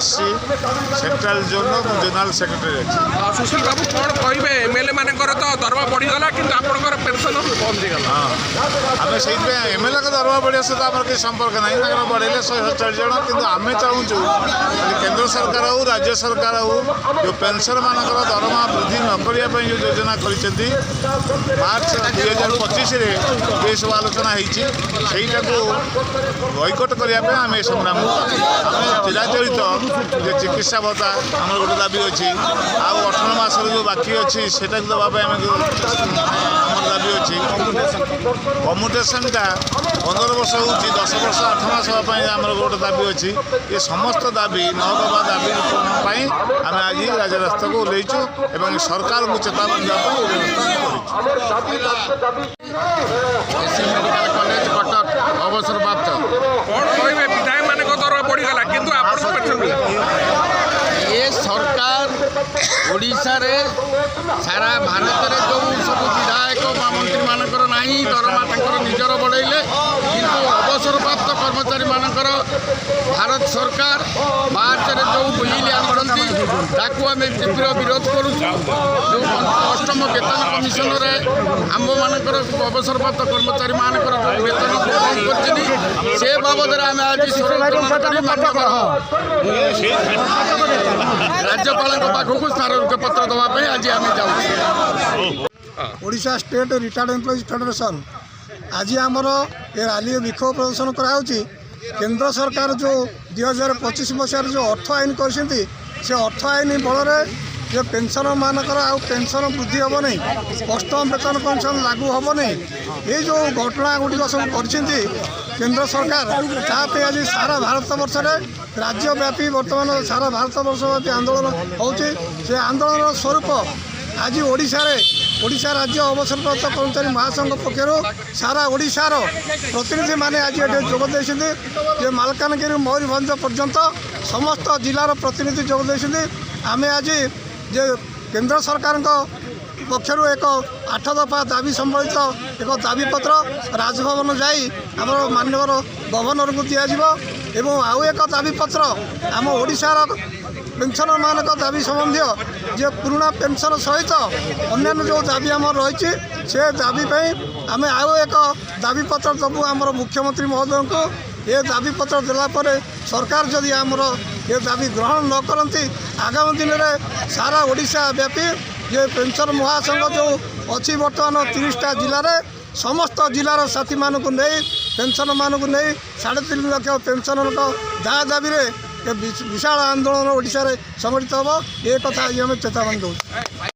आसी central zone zonal secretary अच्छी सुशील बाबू कौन कहे एमएलए मानकर तो दरमा बढ़ीगला कि आपंकर पेनसन बंद हो गला आम से एमएलए का दरमा बढ़िया सहित आम किसी संपर्क ना बढ़े 147 जन कि आम चाहूँ केंद्र सरकार हो राज्य सरकार हो जो पेनसन मानकर दरमा वृद्धि न करने जो योजना कर मार्च 2025 ये सब आलोचना होईटा को बॉयकट करने आम संग्राम आम चिराचरित जो चिकित्सा भत्ता आम गोटे दाबी अच्छी आउ 18 मास जो बाकी अच्छी से दवाई आम दाबी अच्छी कम्युटेसनटा 15 वर्ष हो 10 वर्ष 8 मास हाँपाई आम गोटे दाबी अच्छी ये समस्त दाबी न दबा दाबी आम आज राजरास्ता को ओल्लैचु एवं सरकार को चेतावनी देवाई मेडिकल कॉलेज कटक अवसर प्राप्त कौन कहे विधायक मान दर बढ़ीगला कि पेनसन मिला ये सरकार ओडिशा रे सारा भारत में जो सब विधायक मंत्री मानकर नहीं दरमा निजर बढ़ेले किंतु अवसर प्राप्त कर्मचारी मानकर भारत सरकार मार्च रे जो बिल आनी ताकू आम तीव्र विरोध करूँ जो अष्टम वेतन कमिशन आम मानकर अवसर प्राप्त कर्मचारी मानकर वेतन कर से बाबद आम आज राज्यपाल पाखक स्मारक पत्र देवाई आज आम जाऊँ Odisha state retired employees federation आज आमर ये रैली विक्षोभ प्रदर्शन कराऊँगी केंद्र सरकार जो 2025 मसीह जो अर्थ आईन कर अर्थ आईन बल जो पेंशन मानकर आउ पेंशन वृद्धि हम नहीं अष्टम वेतन पेंशन लागू हम नहीं ये जो घटना गुड़िक सब कर केंद्र सरकार ताप आज सारा भारत वर्ष में राज्यव्यापी बर्तमान सारा भारत वर्षव्यापी आंदोलन हो आंदोलन स्वरूप आज ओडिशा राज्य अवसरप्राप्त कर्मचारी महासंघ पक्ष सारा ओडिशार प्रतिनिधि माने आज ये जोगदे मालकानगिरी मयूरभंज पर्यंत समस्त जिलार प्रतिनिधि जोगदे आम आज जे केंद्र सरकार पक्षर एक 8 दफा दाबी सम्बलित एक दाबी पत्र राजभवन जाई आमर माननीय गवर्नर को दिज्व आउ एक दाबी पत्र आम ओडिशार पेंशन मानक दाबी संबंधी जे पुराना पेंशन सहित अन्य जो दाबी आम रही से दाबी आम आउ एक दाबी पत्र दबू आमर मुख्यमंत्री महोदय को ये दाबी पत्र देलापर सरकार जदि आमर ये दाबी ग्रहण न करती आगामी दिन में सारा ओडिशा व्यापी ये पेंशन महासंघ जो अच्छी बर्तमान 30टा जिले में समस्त जिलार साथी मानक नहीं पेंशन मानक नहीं 3.5 लाख पेंशन दाबी विशाल आंदोलन ओडिशा रे संगठित हम ये कथा आम चेतावनी दूँ।